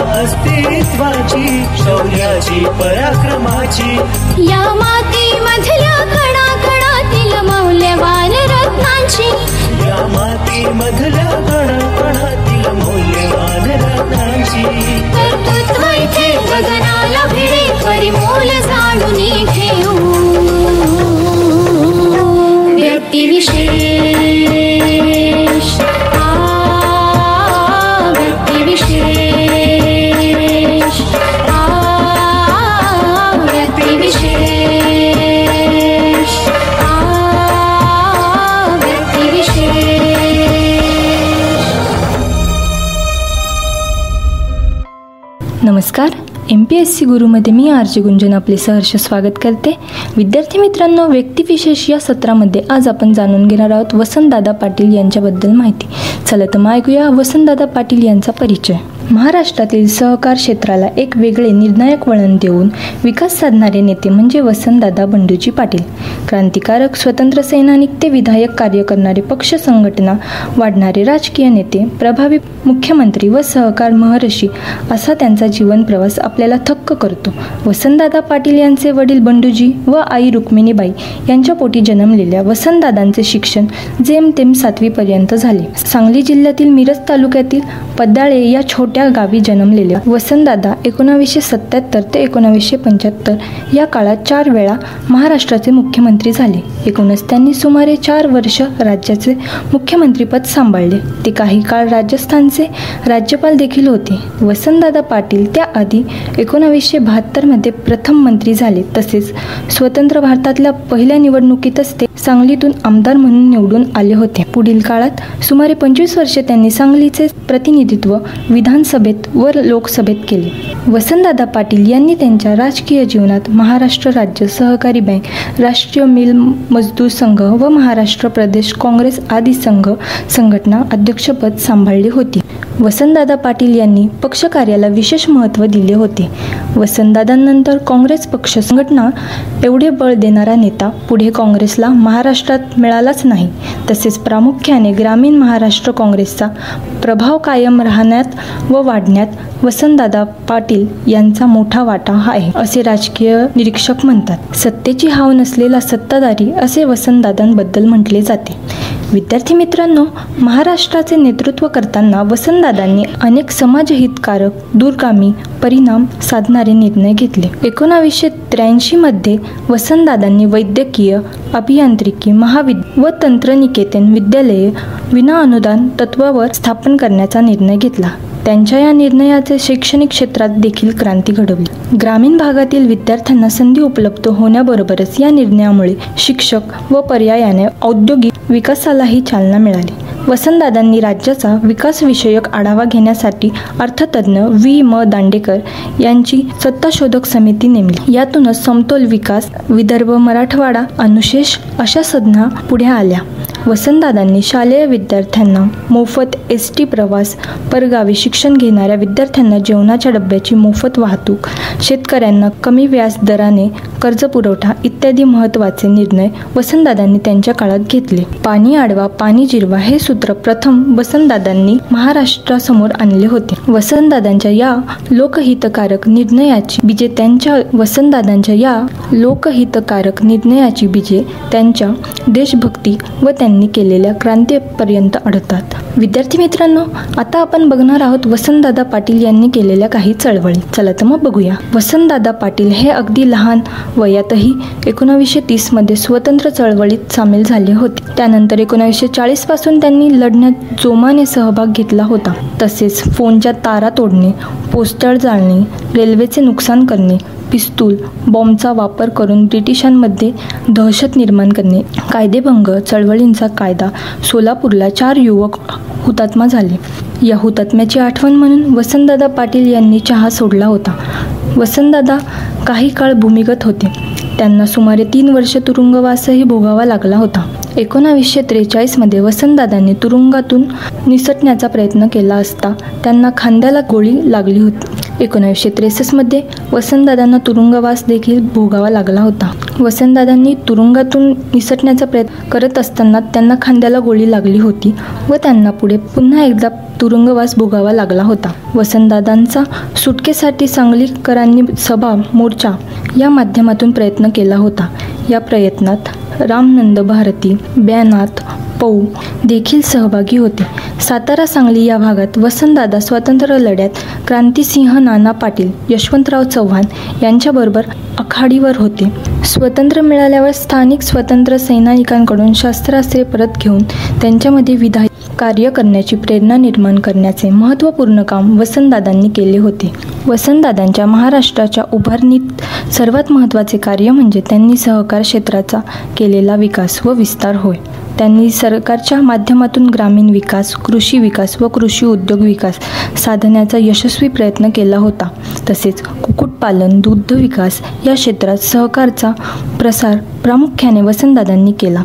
अस्तित्वाची, शौर्याची, पराक्रमाची, या मातीमधल्या कणाकणातील मौल्यवान रत्नांची, या मातीमधल्या कणाकणातील मौल्यवान रत्नांची, कर्तृत्व इथे गगनाला भिडे, परिमोल जाणून घेऊ व्यक्तिविशेष, व्यक्तिविशेष, व्यक्तिविशेष, व्यक्तिविशेष. नमस्कार. MPSC गुरुमध्ये मी आरजे गुंजन आपले सहर्ष स्वागत करते. विद्यार्थी मित्रांनो, व्यक्तिविशेष या सत्रामध्ये आज आपण जाणून घेणार आहोत वसंतदादा पाटील यांच्याबद्दल माहिती. चला तर मग ऐकूया वसंतदादा पाटील यांचा परिचय. महाराष्ट्रातील सहकार क्षेत्राला एक वेगळे निर्णायक वळण देऊन विकास साधणारे नेते म्हणजे वसंतदादा बंडूजी पाटील. क्रांतिकारक, स्वतंत्र सैनिक ते विधायक कार्य करणारे, पक्ष संघटना वाढणारे राजकीय नेते, प्रभावी मुख्यमंत्री व सहकार महर्षी असा त्यांचा जीवन प्रवास आपल्याला थक्क करतो. वसंतदादा पाटील यांचे वडील बंडूजी व आई रुक्मिणीबाई यांच्या पोटी जन्मलेल्या वसंतदादांचे शिक्षण जेमतेम 7वी पर्यंत झाले. सांगली जिल्ह्यातील मिरज तालुक्यातील पद्दाळे या छोट्या गावी जन्मलेल्या वसंतदादा 1977 ते 1975 या काळात 4 वेळा महाराष्ट्राचे मुख्यमंत्री झाले. एकूणच त्यांनी सुमारे 4 वर्ष राज्याचे मुख्यमंत्रीपद सांभाळले. ते काही काळ राजस्थानचे राज्यपाल देखील होते. वसंतदादा पाटील त्याआधी 1972 मध्ये प्रथम मंत्री झाले. तसेच स्वतंत्र भारतातल्या पहिल्या निवडणुकीतच ते सांगलीतून आमदार म्हणून निवडून आले होते. पुढील काळात सुमारे 25 वर्षे त्यांनी सांगलीचे प्रतिनिधित्व विधानसभेत व लोकसभेत केले. वसंतदादा पाटील यांनी त्यांच्या राजकीय जीवनात महाराष्ट्र राज्य सहकारी बँक, राष्ट्रीय मिल मजदूर संघ व महाराष्ट्र प्रदेश काँग्रेस आदी संघटना अध्यक्षपद सांभाळली होती. वसंतदादा पाटील यांनी पक्षकार्याला विशेष महत्त्व दिले होते. वसंतदादांनंतर काँग्रेस पक्ष संघटना एवढे बळ देणारा नेता पुढे काँग्रेसला महाराष्ट्रात मिळालाच नाही. तसेच प्रामुख्याने ग्रामीण महाराष्ट्र काँग्रेसचा प्रभाव कायम राहण्यात व वाढण्यात वसंतदादा पाटील यांचा मोठा वाटा आहे असे राजकीय निरीक्षक म्हणतात. सत्तेची हाव नसलेला सत्ताधारी असे वसंतदादांबद्दल म्हटले जाते. विद्यार्थी मित्रांनो, महाराष्ट्राचे नेतृत्व करताना वसंतदादांनी अनेक समाजहितकारक, दूरगामी परिणाम साधणारे निर्णय घेतले. 1983 मध्ये वसंतदादांनी वैद्यकीय, अभियांत्रिकी व तंत्रनिकेतन विद्यालये विना अनुदान तत्वावर स्थापन करण्याचा निर्णय घेतला. त्यांच्या या निर्णयाचे शैक्षणिक क्षेत्रात देखील क्रांती घडवली. ग्रामीण भागातील विद्यार्थ्यांना संधी उपलब्ध होण्याबरोबरच या निर्णयामुळे शिक्षक व पर्यायाने औद्योगिक विकासालाही चालना मिळाली. वसंतदादांनी राज्याचा विकासविषयक आढावा घेण्यासाठी अर्थतज्ञ V.म. दांडेकर यांची सत्ताशोधक समिती नेमली. यातूनच समतोल विकास, विदर्भ, मराठवाडा, अनुशेष अशा संज्ञा पुढे आल्या. वसंतदादांनी शालेय विद्यार्थ्यांना मोफत ST प्रवास, परगावी शिक्षण घेणाऱ्या विद्यार्थ्यांना जेवणाच्या डब्याची मोफत वाहतूक, शेतकऱ्यांना कमी व्याज दराने कर्ज पुरवठा इत्यादी महत्त्वाचे निर्णय वसंतदादांनी त्यांच्या काळात घेतले. पाणी अडवा, पाणी जिरवा हे सूत्र प्रथम वसंतदादांनी महाराष्ट्रासमोर आणले होते. वसंतदादांच्या या लोकहितकारक निर्णयाची बीजे त्यांच्या देशभक्ती व त्यांनी केलेल्या क्रांतीपर्यंत आढळतात. विद्यार्थी मित्रांनो, आता आपण बघणार आहोत वसंतदादा पाटील यांनी केलेल्या काही चळवळी. चला तर मग बघूया. वसंतदादा पाटील हे अगदी लहान वयातही 1930 मध्ये स्वतंत्र चळवळीत सामील झाले होते. त्यानंतर 1940 पासून त्यांनी लढण्यात जोमाने सहभाग घेतला होता. तसेच फोनच्या तारा तोडणे, पोस्टर जाळणे, रेल्वेचे नुकसान करणे, पिस्तूल, बॉम्बचा वापर करून ब्रिटिशांमध्ये दहशत निर्माण करणे, कायदेभंग चळवळींचा कायदा, सोलापूरला 4 युवक हुतात्मा झाले. या हुतात्म्याची आठवण म्हणून वसंतदादा पाटील यांनी चहा सोडला होता. वसंतदादा काही काळ भूमिगत होते. त्यांना सुमारे 3 वर्ष तुरुंगवासही भोगावा लागला होता. 1943 मध्ये वसंतदादांनी तुरुंगातून निसटण्याचा प्रयत्न केला असता त्यांना खांद्याला गोळी लागली होती. 1963मध्ये वसंतदादांना तुरुंगवास देखील भोगावा लागला होता. वसंतदादांनी तुरुंगातून निसटण्याचा प्रयत्न करत असताना त्यांना खांद्याला गोळी लागली होती व त्यांना पुढे पुन्हा एकदा तुरुंगवास भोगावा लागला होता. वसंतदादांचा सुटकेसाठी सांगलीकरांनी सभा, मोर्चा या माध्यमातून प्रयत्न केला होता. या प्रयत्नात रामनंद भारती, ब्यानाथ पौ देखील सहभागी होते. सातारा, सांगली या भागात वसंतदादा स्वातंत्र्य लढ्यात क्रांतिसिंह नाना पाटील, यशवंतराव चव्हाण यांच्याबरोबर आघाडीवर होते. स्वातंत्र्य मिळाल्यावर स्थानिक स्वातंत्र्य सैनिकांकडून शस्त्रास्त्रे परत घेऊन त्यांच्यामध्ये विधायक कार्य करण्याची प्रेरणा निर्माण करण्याचे महत्त्वपूर्ण काम वसंतदादांनी केले होते. वसंतदादांच्या महाराष्ट्राच्या उभारणीत सर्वात महत्त्वाचे कार्य म्हणजे त्यांनी सहकार क्षेत्राचा केलेला विकास व विस्तार होय. त्यांनी सरकारच्या माध्यमातून ग्रामीण विकास, कृषी विकास व कृषी उद्योग विकास साधण्याचा यशस्वी प्रयत्न केला होता. तसेच कुक्कुटपालन, दुग्ध विकास या क्षेत्रात सहकारचा प्रसार प्रामुख्याने वसंतदादांनी केला.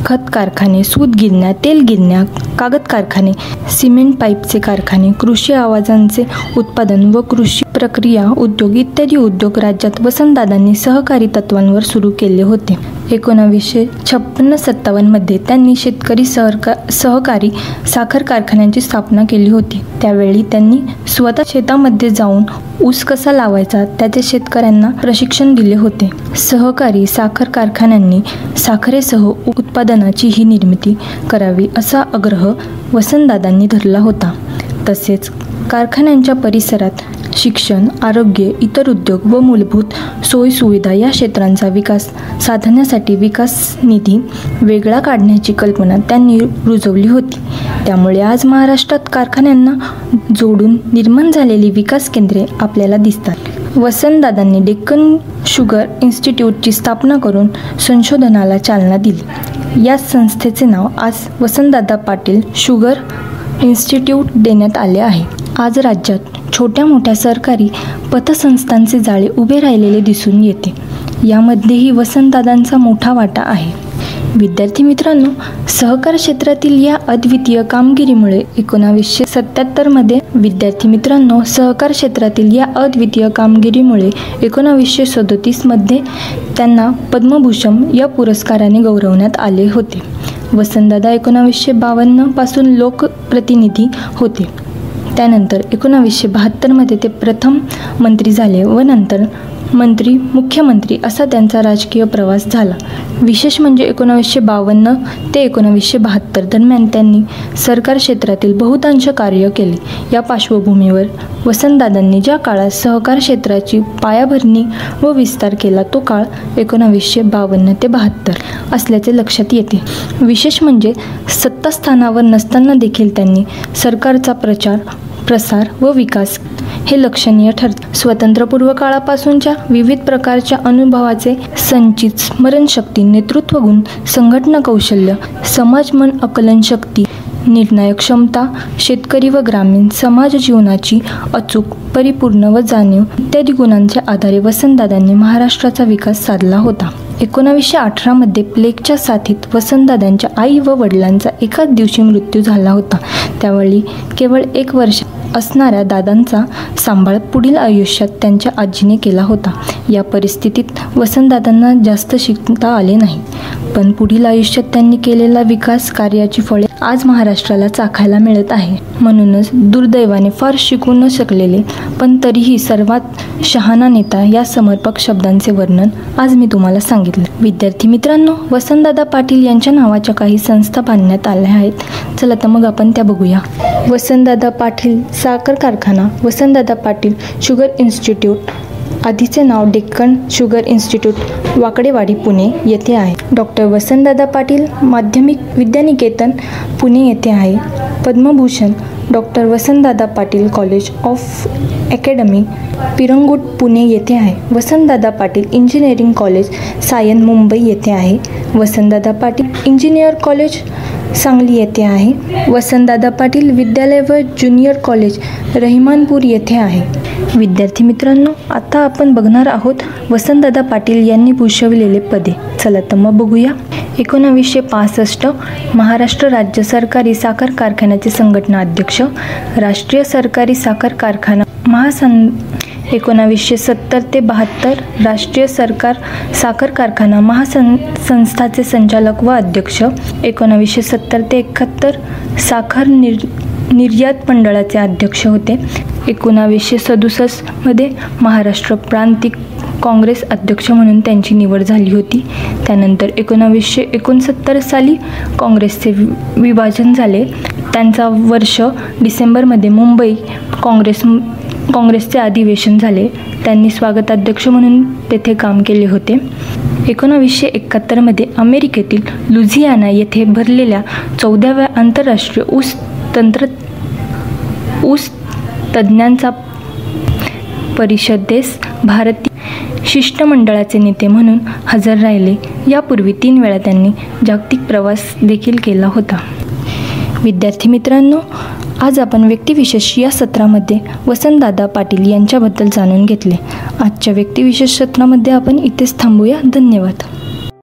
खत कारखाने, सूत गिरण्या, तेल गिरण्या, कागद कारखाने, सिमेंट पाईपचे कारखाने, कृषी आवाजांचे उत्पादन व कृषी प्रक्रिया उद्योग इत्यादी उद्योग राज्यात वसंतदादांनी सहकारी तत्वांवर सुरू केले होते. 1956-57 मध्ये त्यांनी शेतकरी सहकारी साखर कारखान्यांची स्थापना केली होती. त्यावेळी त्यांनी स्वतः शेतामध्ये जाऊन ऊस कसा लावायचा त्याचे शेतकऱ्यांना प्रशिक्षण दिले होते. सहकारी साखर कारखान्यांनी साखरेसह उत्पादनाची ही निर्मिती करावी असा आग्रह वसंतदादांनी धरला होता. तसेच कारखान्यांच्या परिसरात शिक्षण, आरोग्य, इतर उद्योग व मूलभूत सोयीसुविधा या क्षेत्रांचा विकास साधण्यासाठी विकास निधी वेगळा काढण्याची कल्पना त्यांनी रुजवली होती. त्यामुळे आज महाराष्ट्रात कारखान्यांना जोडून निर्माण झालेली विकास केंद्रे आपल्याला दिसतात. वसंतदादांनी डेक्कन शुगर इन्स्टिट्यूटची स्थापना करून संशोधनाला चालना दिली. या संस्थेचे नाव आज वसंतदादा पाटील शुगर इन्स्टिट्यूट देण्यात आले आहे. आज राज्यात छोट्या मोठ्या सरकारी पतसंस्थांचे जाळे उभे राहिलेले दिसून येते. यामध्येही वसंतदादांचा मोठा वाटा आहे. विद्यार्थी मित्रांनो, सहकार क्षेत्रातील या अद्वितीय कामगिरीमुळे 1937 मध्ये त्यांना पद्मभूषण या पुरस्काराने गौरवण्यात आले होते. वसंतदादा 1952 पासून लोकप्रतिनिधी होते. त्यानंतर 1972 मध्ये ते प्रथम मंत्री झाले व नंतर मंत्री, मुख्यमंत्री असा त्यांचा राजकीय प्रवास झाला. विशेष म्हणजे 1952 ते 1972 दरम्यान त्यांनी सरकार क्षेत्रातील बहुतांश कार्य केले. या पार्श्वभूमीवर वसंतदादांनी ज्या काळात सहकार क्षेत्राची पायाभरणी व विस्तार केला तो काळ 1952 ते 72 असल्याचे लक्षात येते. विशेष म्हणजे सत्तास्थानावर नसताना देखील त्यांनी सरकारचा प्रसार व विकास हे लक्षणीय ठरते. स्वातंत्र्यपूर्व काळापासूनच्या विविध प्रकारच्या अनुभवाचे संचित स्मरणशक्ती, नेतृत्व गुण, संघटना कौशल्य, समाजमन आकलन शक्ती, निर्णायक क्षमता, शेतकरी व ग्रामीण समाज जीवनाची अचूक, परिपूर्ण व जाणीव इत्यादी गुणांच्या आधारे वसंतदादांनी महाराष्ट्राचा विकास साधला होता. 1918 मध्ये प्लेगच्या साथीत वसंतदादांच्या आई व वडिलांचा एकाच दिवशी मृत्यू झाला होता. त्यावेळी केवळ 1 वर्ष असणाऱ्या दादांचा सांभाळ पुढील आयुष्यात त्यांच्या आजीने केला होता. या परिस्थितीत वसंतदादांना जास्त शिकता आले नाही, पण पुढील आयुष्यात त्यांनी केलेला विकास कार्याची फळे आज महाराष्ट्राला चाखायला मिळत आहे. म्हणूनच दुर्दैवाने फार शिकू न शकलेले पण तरीही सर्वात शहाणा नेता या समर्पक शब्दांचे वर्णन आज मी तुम्हाला सांगितले. विद्यार्थी मित्रांनो, वसंतदादा पाटील यांच्या नावाच्या काही संस्था बांधण्यात आल्या आहेत. चला तर मग आपण त्या बघूया. वसंतदादा पाटील साखर कारखाना, वसंतदादा पाटील शुगर इन्स्टिट्यूट, आधीचे नाव डेक्कन शुगर इन्स्टिट्यूट, वाकडेवाडी, पुणे येथे आहे. डॉक्टर वसंतदादा पाटील माध्यमिक विद्यानिकेतन, पुणे येथे आहे. Padma Bhushan doctor Vasantdada Patil college of academy, Pirangut, Pune येथे आहे. वसंतदादा पाटील इंजिनिअरिंग कॉलेज, सायन, मुंबई येथे आहे. वसंतदादा पाटील इंजिनियर कॉलेज, सांगली येथे आहे. वसंतदादा पाटील विद्यालय व ज्युनियर कॉलेज, रहिमानपूर येथे आहे. विद्यार्थी मित्रांनो, आता आपण बघणार आहोत वसंतदादा पाटील यांनी भूषविलेले पदे. चला तर मग बघूया. 1965 महाराष्ट्र राज्य सरकारी साखर कारखान्याचे संघटना अध्यक्ष, राष्ट्रीय सरकारी साखर कारखाना 1970 ते 72 राष्ट्रीय साखर कारखाना महासंस्थाचे संचालक व अध्यक्ष. 1970 ते 71 साखर निर्यात मंडळाचे अध्यक्ष होते. 1967 मध्ये महाराष्ट्र प्रांतिक काँग्रेस अध्यक्ष म्हणून त्यांची निवड झाली होती. त्यानंतर 1969 साली काँग्रेसचे विभाजन झाले. त्यांचा वर्ष डिसेंबरमध्ये मुंबई काँग्रेसचे अधिवेशन झाले. त्यांनी स्वागताध्यक्ष म्हणून तेथे काम केले होते. 1971 मध्ये अमेरिकेतील लुझियाना येथे भरलेल्या 14व्या आंतरराष्ट्रीय ऊस तज्ज्ञांचा परिषदेस भारतीय शिष्टमंडळाचे नेते म्हणून हजर राहिले. यापूर्वी 3 वेळा त्यांनी जागतिक प्रवास देखील केला होता. विद्यार्थी मित्रांनो, आज आपण व्यक्तिविशेष या सत्रामध्ये वसंतदादा पाटील यांच्याबद्दल जाणून घेतले. आजच्या व्यक्तिविशेष सत्रामध्ये आपण इथेच थांबूया. धन्यवाद.